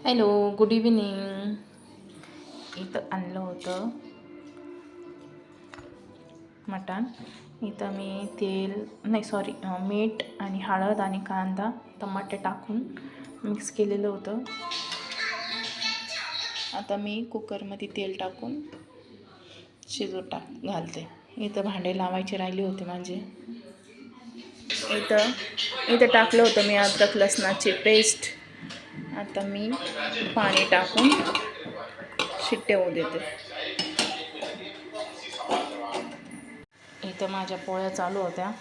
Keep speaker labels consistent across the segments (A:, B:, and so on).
A: Hello, good evening. इथं आणलं होतं मटण. इथं मी मीठ आणि हळद आणि कांदा टमाटे टाकून मिक्स केलेलं होतं. आता मी कुकरमध्ये तेल टाकून घालते. इथं भांडे लावायचे राहिले होते माझे. इथं टाकलं होतं मी अद्रक लसणाची पेस्ट. आता मी पाणी टाकून शिट्ट्या होऊ देते. इथं माझ्या पोळ्या चालू होत्या.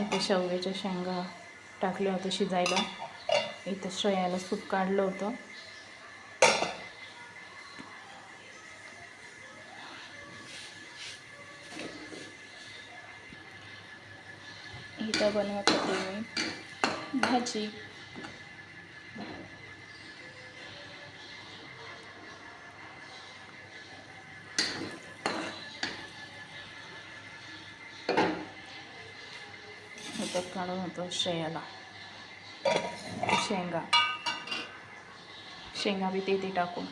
A: इथे शेवग्याच्या शेंगा टाकल्या होत्या शिजायला. इथं श्रेयाला सूप काढलं होतं. इथं बनवत होते मी भाजी. इथं काढून होतं श्रेयाला शेंगा बी ते टाकून.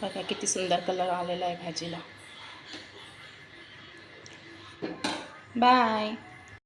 A: बघा किती सुंदर कलर आलेला आहे भाजीला. बाय.